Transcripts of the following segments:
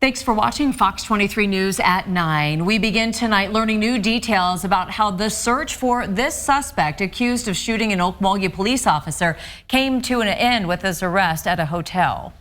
Thanks for watching Fox 23 News at 9. We begin tonight learning new details about how the search for this suspect accused of shooting an Okmulgee police officer came to an end with his arrest at a hotel.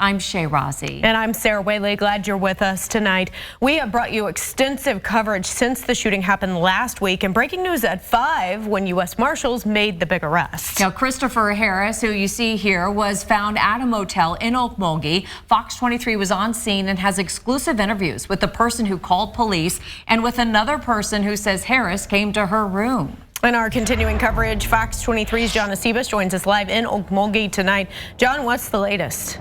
I'm Shay Rossi. And I'm Sarah Whaley. Glad you're with us tonight. We have brought you extensive coverage since the shooting happened last week, and breaking news at 5 when U.S. Marshals made the big arrest. Now, Christopher Harris, who you see here, was found at a motel in Okmulgee. Fox 23 was on scene and has exclusive interviews with the person who called police and with another person who says Harris came to her room. In our continuing coverage, Fox 23's John Acebus joins us live in Okmulgee tonight. John, what's the latest?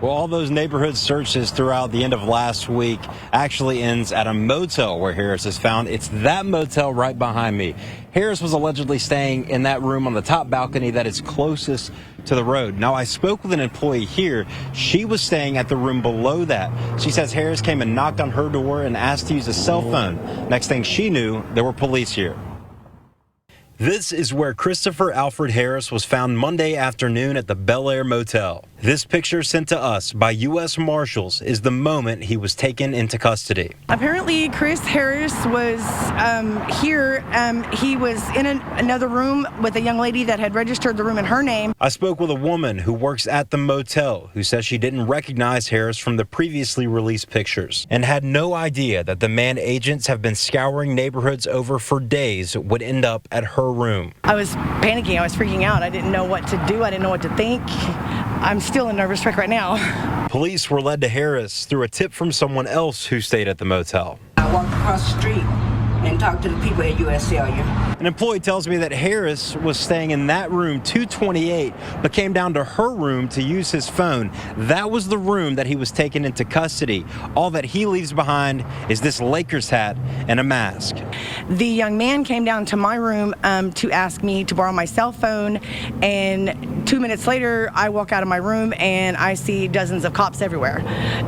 Well, all those neighborhood searches throughout the end of last week actually ends at a motel where Harris is found. It's that motel right behind me. Harris was allegedly staying in that room on the top balcony that is closest to the road. Now, I spoke with an employee here. She was staying at the room below that. She says Harris came and knocked on her door and asked to use a cell phone. Next thing she knew, there were police here. This is where Christopher Alfred Harris was found Monday afternoon at the Bel Air Motel. This picture sent to us by U.S. Marshals is the moment he was taken into custody. Apparently, Chris Harris was here. He was in another room with a young lady that had registered the room in her name. I spoke with a woman who works at the motel who says she didn't recognize Harris from the previously released pictures and had no idea that the man agents have been scouring neighborhoods over for days would end up at her room. I was panicking. I was freaking out. I didn't know what to do. I didn't know what to think. I'm still in nervous wreck right now. Police were led to Harris through a tip from someone else who stayed at the motel. I walked across the street and talked to the people at U.S. Cellular. An employee tells me that Harris was staying in that room 228, but came down to her room to use his phone. That was the room that he was taken into custody. All that he leaves behind is this Lakers hat and a mask. The young man came down to my room to ask me to borrow my cell phone, and 2 minutes later, I walk out of my room and I see dozens of cops everywhere.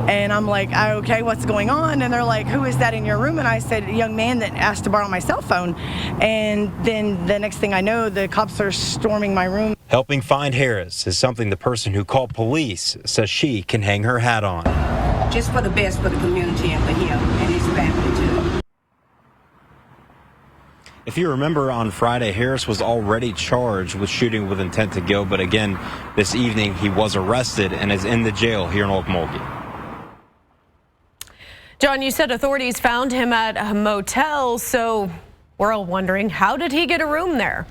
And I'm like, okay, what's going on? And they're like, who is that in your room? And I said, a young man that asked to borrow my cell phone. And then the next thing I know, the cops are storming my room. Helping find Harris is something the person who called police says she can hang her hat on. Just for the best for the community and for him and his family too. If you remember, on Friday, Harris was already charged with shooting with intent to kill, but again, this evening he was arrested and is in the jail here in Okmulgee. John, you said authorities found him at a motel, so we're all wondering, how did he get a room there?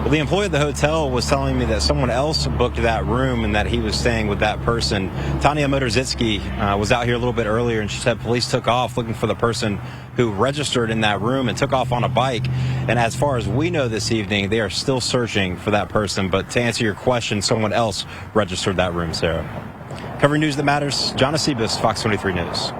Well, the employee at the hotel was telling me that someone else booked that room and that he was staying with that person. Tanya Motorzitsky was out here a little bit earlier, and she said police took off looking for the person who registered in that room and took off on a bike. And as far as we know this evening, they are still searching for that person. But to answer your question, someone else registered that room, Sarah. Covering news that matters, John Acebus, Fox 23 News.